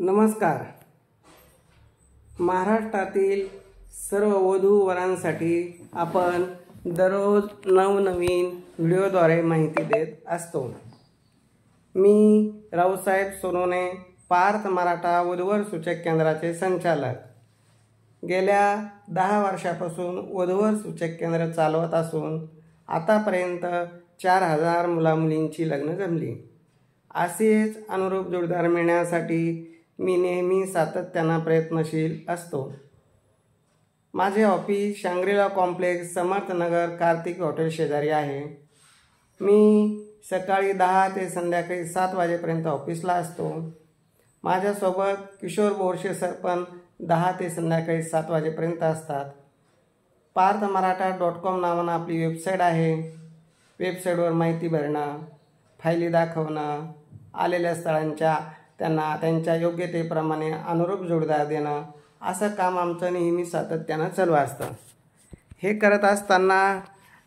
नमस्कार. महाराष्ट्रातील सर्व वधू वरांसाठी आपण दररोज नवनवीन व्हिडिओद्वारे माहिती देत असतो. मी रावसाहेब सोनवणे, पार्थ मराठा वधूवर सूचक केंद्राचे संचालक. गेल्या 10 वर्षापासून वधूवर सूचक केंद्र चालवत असून आतापर्यंत 4000 मुलामुलींची लग्न जमली. असेच अनुरूप जोडीदार मिळण्यासाठी मी नेहमी सातत्याने प्रयत्नशील असतो. माझे office Shangrila complex, Samarthnagar, Kartik hotel शेजारी आहे. मी सकाळी 10 ते संध्याकाळी 7 वाजेपर्यंत ऑफिसला असतो. माझ्यासोबत किशोर बोरशे सर पण 10 ते संध्याकाळी 7 वाजेपर्यंत असतात. parthmarathacom नावानं आपली वेबसाईट आहे. वेबसाईटवर माहिती भरणं, फायली दाखवणं, आलेल्या स्थळांच्या त्यांच्या योग्यतेप्रमाणे अनुरूप जोडीदार देणं, असं काम आमचं नेहमी सातत्यानं चालू असतं. हे करत असताना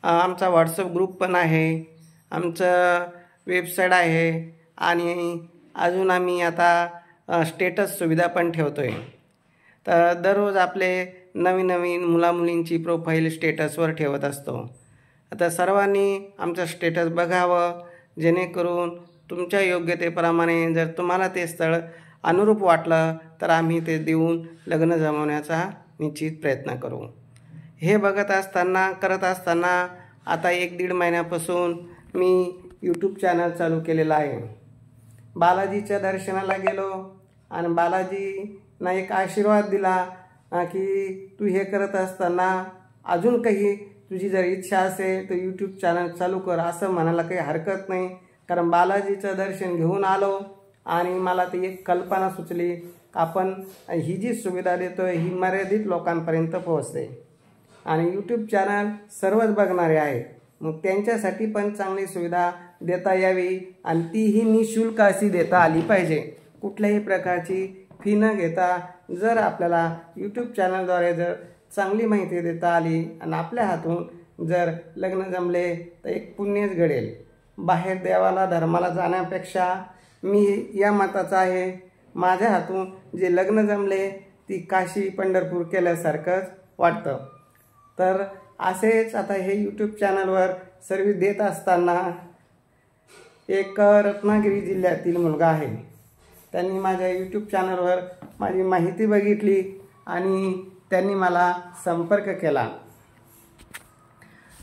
आमचा व्हॉट्सअप ग्रुप पण आहे, आमचं वेबसाईट आहे आणि अजून आम्ही आता स्टेटस सुविधा पण ठेवतो आहे. तर दररोज आपले नवीन मुलामुलींची प्रोफाईल स्टेटसवर ठेवत असतो. आता सर्वांनी आमचं स्टेटस बघावं, जेणेकरून तुमच्या योग्यतेप्रमाणे जर तुम्हाला ते स्थळ अनुरूप वाटलं तर आम्ही ते देऊन लग्न जमवण्याचा निश्चित प्रयत्न करू. हे करत असताना आता 1-1.5 महिन्यापासून मी यूट्यूब चॅनल चालू केलेलं आहे. बालाजीच्या दर्शनाला गेलो आणि बालाजीनं एक आशीर्वाद दिला की तू हे करत असताना अजून काही तुझी जर इच्छा असेल तर यूट्यूब चॅनल चालू कर. असं म्हणायला काही हरकत नाही, कारण बालाजीचं दर्शन घेऊन आलो आणि मला ती एक कल्पना सुचली, आपण ही जी सुविधा देतो ही मर्यादित लोकांपर्यंत पोहोचते आणि यूट्यूब चॅनल सर्वच बघणारे आहेत. मग त्यांच्यासाठी पण चांगली सुविधा देता यावी आणि तीही निःशुल्क अशी देता आली पाहिजे. कुठल्याही प्रकारची फी न घेता जर आपल्याला यूट्यूब चॅनलद्वारे जर चांगली माहिती देता आली आणि आपल्या हातून जर लग्न जमले तर एक पुण्यच घडेल. बाहेर देवाला धर्माला जाण्यापेक्षा मी या मताचा आहे, माझ्या हातून जे लग्न जमले ती काशी पंढरपूर केल्यासारखंच वाटतं. तर असेच आता हे यूट्यूब चॅनलवर सर्व्हिस देत असताना एक रत्नागिरी जिल्ह्यातील मुलगा आहे, त्यांनी माझ्या यूट्यूब चॅनलवर माझी माहिती बघितली आणि त्यांनी मला संपर्क केला.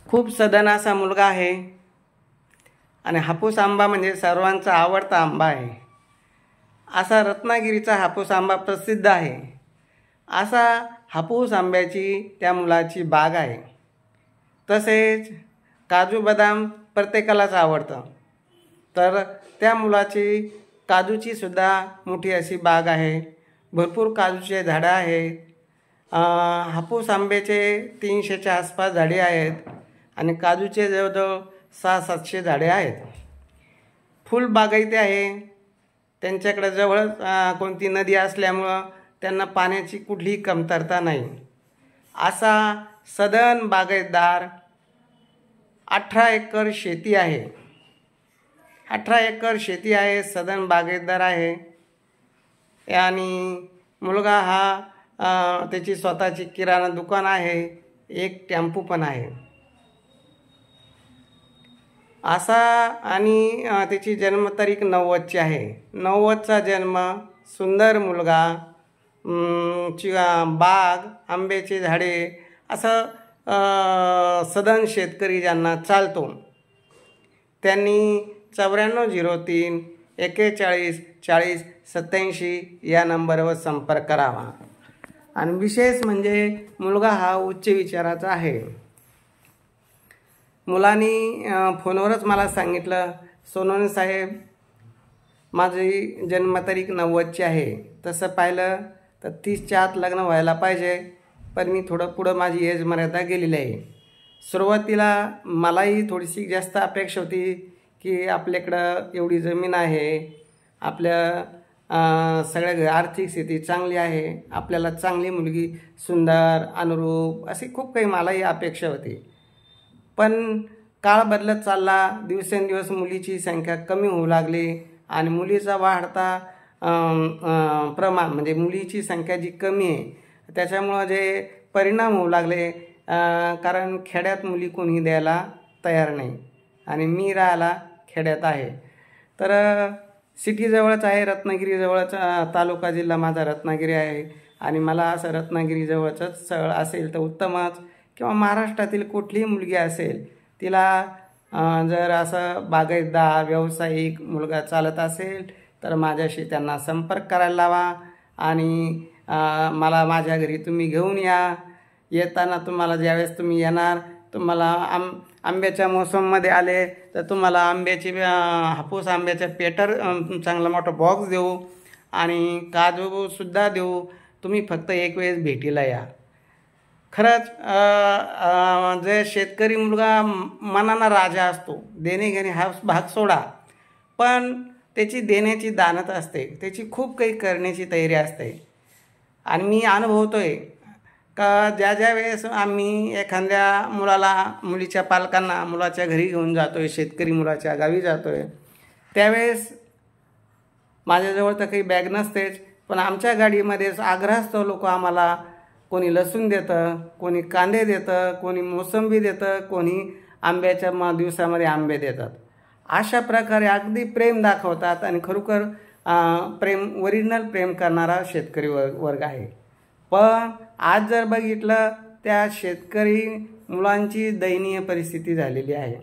खूप सधन असा मुलगा आहे आणि हापूस आंबा म्हणजे सर्वांचा आवडता आंबा आहे. असा रत्नागिरीचा हापूस आंबा प्रसिद्ध आहे. असा हापूस आंब्याची त्या मुलाची बाग आहे. तसेच काजू बदाम प्रत्येकालाच आवडतं, तर त्या मुलाची काजूची सुद्धा मोठी अशी बाग आहे. भरपूर काजूचे झाडं आहेत. हापूस आंब्याचे 300च्या आसपास झाडे आहेत आणि काजूचे जवळजवळ 600-700 झाडे आहेत. फुल बागायती आहे. त्यांच्याकडे जवळच कोणती नदी असल्यामुळं त्यांना पाण्याची कुठलीही कमतरता नाही. असा सधन बागायतदार 18 एकर शेती आहे. 18 एकर शेती आहे, सधन बागायतदार आहे. आणि मुलगा हा त्याची स्वतःची किराणा दुकान आहे, एक टेम्पो पण आहे. असा आणि त्याची जन्मतारीख 90ची आहे. 90चा जन्म, सुंदर मुलगा, बाग, आंब्याचे झाडे, असं सधन शेतकरी ज्यांना चालतो त्यांनी 9403 41 40 87 या नंबरवर संपर्क करावा. आणि विशेष म्हणजे मुलगा हा उच्च विचाराचा आहे. मुलांनी फोनवरच मला सांगितलं, सोनवणे साहेब, माझी जन्मतारीख 90ची आहे. तसं पाहिलं तर 30च्या आत लग्न व्हायला पाहिजे, पण मी थोडं पुढं माझी एज मर्यादा गेलेली आहे. सुरुवातीला मलाही थोडीशी जास्त अपेक्षा होती की आपल्याकडं एवढी जमीन आहे, आपल्या सगळ्या आर्थिक स्थिती चांगली आहे, आपल्याला चांगली मुलगी, सुंदर, अनुरूप, अशी खूप काही मलाही अपेक्षा होती. पण काळ बदलत चालला. दिवसेंदिवस मुलीची संख्या कमी होऊ लागली आणि मुलीचा वाढता प्रमाण म्हणजे मुलीची संख्या जी कमी आहे त्याच्यामुळं जे परिणाम होऊ लागले, कारण खेड्यात मुली कोणी द्यायला तयार नाही आणि मी राहायला खेड्यात आहे. तर सिटीजवळच आहे, रत्नागिरीजवळच तालुका जिल्हा माझा रत्नागिरी आहे आणि मला असं रत्नागिरीजवळचंच स्थळ असेल तर उत्तमच, किंवा महाराष्ट्रातील कुठलीही मुलगी असेल तिला जर असं बागायतदार व्यावसायिक मुलगा चालत असेल तर माझ्याशी त्यांना संपर्क करायला लावा आणि मला माझ्या घरी तुम्ही घेऊन या. येताना तुम्हाला ज्यावेळेस तुम्ही येणार तुम्हाला आंब्याच्या मोसममध्ये आले तर तुम्हाला आंब्याची हापूस आंब्याच्या पेटर चांगला मोठा बॉक्स देऊ आणि काजूसुद्धा देऊ. तुम्ही फक्त एक वेळेस भेटीला या. खरंच जे शेतकरी मुलगा मनाना राजा असतो, देणे घेणे हा भाग सोडा, पण त्याची देण्याची दानत असते, त्याची खूप काही करण्याची तयारी असते. आणि मी अनुभवतोय का ज्या वेळेस आम्ही एखाद्या मुलीच्या पालकांना मुलाच्या घरी घेऊन जातोय, शेतकरी मुलाच्या गावी जातोय, त्यावेळेस माझ्याजवळ तर काही बॅग नसतेच, पण आमच्या गाडीमध्येच आग्रहास्तव लोक आम्हाला कोणी लसूण देतं, कोणी कांदे देतं, कोणी मोसंबी देतं, कोणी आंब्याच्या दिवसामध्ये आंबे देतात. अशा प्रकारे अगदी प्रेम दाखवतात आणि खरोखर ओरिजिनल प्रेम करणारा शेतकरी वर्ग आहे. पण आज जर बघितलं त्या शेतकरी मुलांची दयनीय परिस्थिती झालेली आहे.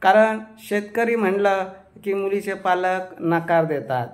कारण शेतकरी म्हणलं की मुलीचे पालक नकार देतात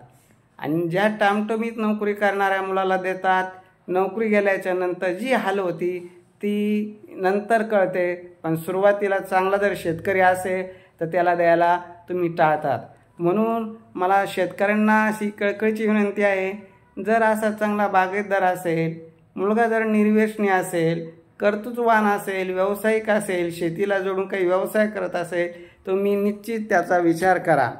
आणि ज्या टामटमीत नोकरी करणाऱ्या मुलाला देतात, नोकरी गेल्याच्या नंतर जी हाल होती ती नंतर कळते, पण सुरुवातीला चांगला जर शेतकरी असेल तर त्याला द्यायला तुम्ही टाळतात. म्हणून मला शेतकऱ्यांना अशी कळकळीची विनंती आहे, जर असा चांगला बागायतदार असेल, मुलगा जर निर्व्यसनी असेल, कर्तृत्ववान असेल, व्यावसायिक असेल, शेतीला जोडून काही व्यवसाय करत असेल, तुम्ही निश्चित त्याचा विचार करा.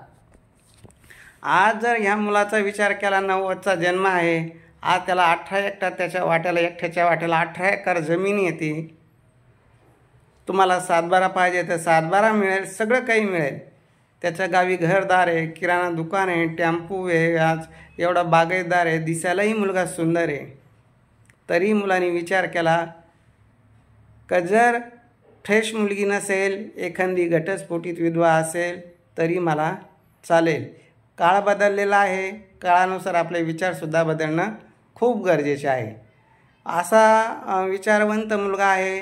आज जर ह्या मुलाचा विचार केला, 90चा जन्म आहे, आज त्याला 18 हेक्टर त्याच्या वाट्याला एकट्याच्या वाट्याला 18 एकर जमीन येते. तुम्हाला सातबारा पाहिजे तर सातबारा मिळेल, सगळं काही मिळेल. त्याच्या गावी घरदार आहे, किराणा दुकान आहे, टेम्पो आहे, आज एवढा बागायतदार आहे, दिसायलाही मुलगा सुंदर आहे. तरी मुलांनी विचार केला का जर फ्रेश मुलगी नसेल, एखादी घटस्फोटित विधवा असेल तरी मला चालेल. काळ बदललेला आहे, काळानुसार आपले विचारसुद्धा बदलणं खूप गरजेचे आहे. असा विचारवंत मुलगा आहे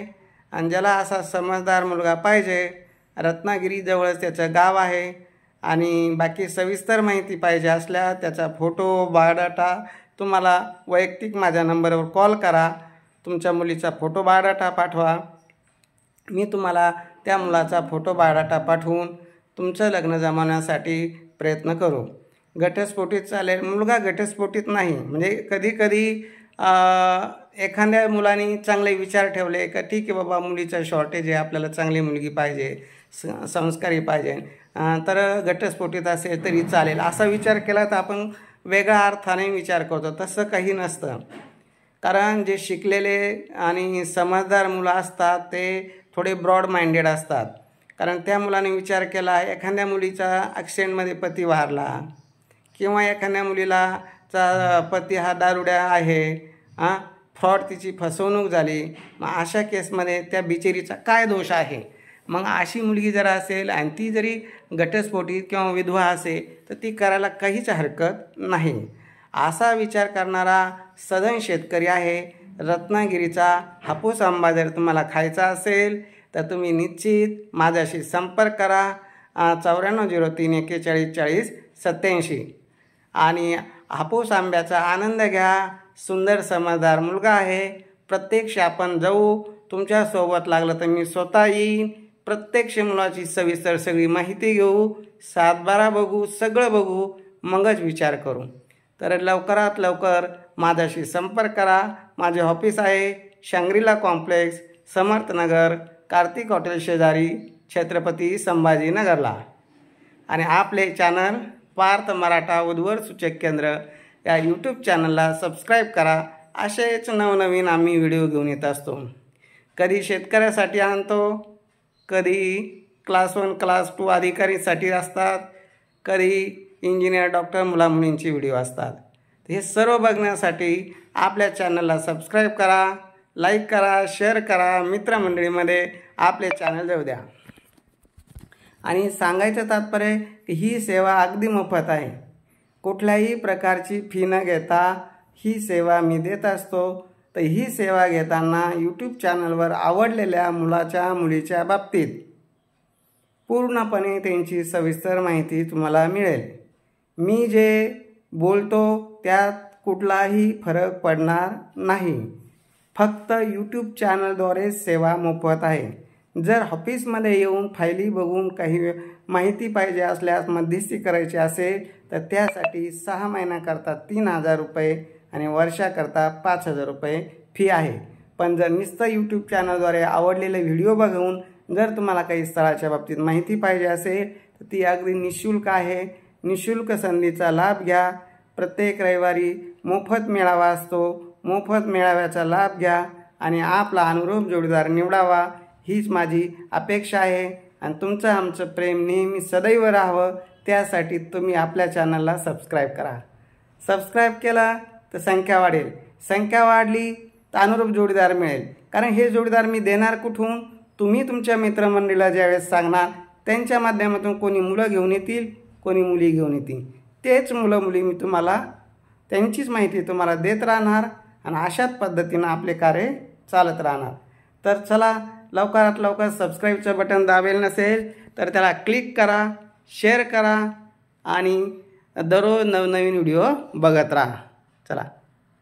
आणि ज्याला असा समजदार मुलगा पाहिजे. रत्नागिरीजवळच त्याचं गाव आहे आणि बाकी सविस्तर माहिती पाहिजे असल्या त्याचा फोटो बायोडाटा तुम्हाला वैयक्तिक माझ्या नंबरवर कॉल करा. तुमच्या मुलीचा फोटो बायोडाटा पाठवा. मी तुम्हाला त्या मुलाचा फोटो बायोडाटा पाठवून तुमचं लग्न जमवण्यासाठी प्रयत्न करू. घटस्फोटित चालेल, मुलगा घटस्फोटित नाही. म्हणजे कधी एखाद्या मुलांनी चांगले विचार ठेवले का ठीक आहे बाबा, मुलीचं शॉर्टेज आहे, आपल्याला चांगली मुलगी पाहिजे, संस्कारी पाहिजे, तर घटस्फोटित असेल तरी चालेल असा विचार केला तर आपण वेगळ्या अर्थाने विचार करतो. तसं काही नसतं. कारण जे शिकलेले आणि समजदार मुलं असतात ते थोडे ब्रॉड माइंडेड असतात. कारण त्या मुलाने विचार केला, एखाद्या मुलीचा ॲक्सिडेंटमध्ये पती वारला किंवा एखाद्या मुलीचा पती हा दारुड्या आहे, फ्रॉड तिची फसवणूक झाली, मग अशा केसमध्ये त्या बिचारीचा काय दोष आहे. मग अशी मुलगी जर असेल आणि ती जरी घटस्फोटित किंवा विधवा असेल तर ती करायला काहीच हरकत नाही. असा विचार करणारा सधन शेतकरी आहे. रत्नागिरीचा हापूस आंबा जर तुम्हाला खायचा असेल तर तुम्ही निश्चित माझ्याशी संपर्क करा. 9403414087 आणि हापूस आंब्याचा आनंद घ्या. सुंदर समजदार मुलगा आहे. प्रत्यक्ष आपण जाऊ. तुमच्यासोबत लागलं तर मी स्वतः येईन. प्रत्यक्ष मुलाची सविस्तर सगळी माहिती घेऊ, सातबारा बघू, सगळं बघू, मगच विचार करू. तर लवकरात लवकर माझ्याशी संपर्क करा. माझे ऑफिस आहे Shangrila complex, Samarthnagar, Kartik hotel शेजारी, छत्रपती संभाजीनगरला. आणि आपले चॅनल पार्थ मराठा उद्भव सूचक केंद्र या यूट्यूब चॅनलला सबस्क्राईब करा. असेच नवनवीन आम्ही व्हिडिओ घेऊन येत असतो. कधी शेतकऱ्यासाठी आणतो, कधी क्लास 1 क्लास 2 अधिकारीसाठी असतात, कधी इंजिनियर, डॉक्टर, मुलामुलींचे व्हिडिओ असतात. हे सर्व बघण्यासाठी आपल्या चॅनलला सबस्क्राईब करा, लाईक करा, शेअर करा, मित्रमंडळीमध्ये आपले चॅनल जाऊ द्या. आणि सांगायचं तात्पर्य की ही सेवा अगदी मोफत आहे. कुठल्याही प्रकारची फी न घेता ही सेवा मी देत असतो. तर ही सेवा घेताना यूट्यूब चॅनलवर आवडलेल्या मुलीच्या बाबतीत पूर्णपणे त्यांची सविस्तर माहिती तुम्हाला मिळेल. मी जे बोलतो त्यात कुठलाही फरक पडणार नाही. फक्त यूट्यूब चॅनलद्वारे सेवा मोफत आहे. जर ऑफिसमध्ये येऊन फायली बघून काही माहिती पाहिजे असल्यास मध्यस्थी करायची असेल तर त्यासाठी 6 महिन्याकरता 3000 रुपये आणि वर्षाकरता 5000 रुपये फी आहे. पण जर नुसतं यूट्यूब चॅनलद्वारे आवडलेले व्हिडिओ बघून जर तुम्हाला काही स्थळाच्या बाबतीत माहिती पाहिजे असेल तर ती अगदी निःशुल्क आहे. निःशुल्क संधीचा लाभ घ्या. प्रत्येक रविवारी मोफत मेळावा असतो. मोफत मेळाव्याचा लाभ घ्या आणि आपला अनुरूप जोडीदार निवडावा हीच माझी अपेक्षा आहे. आणि तुमचं आमचं प्रेम नेहमी सदैव राहावं त्यासाठी तुम्ही आपल्या चॅनलला सबस्क्राईब करा. सबस्क्राईब केला तर संख्या वाढेल. संख्या वाढली तर अनुरूप जोडीदार मिळेल. कारण हे जोडीदार मी देणार कुठून? तुम्ही तुमच्या मित्रमंडळीला ज्यावेळेस सांगणार त्यांच्या माध्यमातून कोणी मुलं घेऊन येतील, कोणी मुली घेऊन येतील. तेच मुलं मुली मी तुम्हाला त्यांचीच माहिती तुम्हाला देत राहणार आणि अशाच पद्धतीनं आपले कार्य चालत राहणार. तर चला लवकरात लवकर सबस्क्राईबचं बटन दाबेल नसेल तर त्याला क्लिक करा, शेअर करा आणि दररोज नवनवीन व्हिडिओ बघत राहा. चला.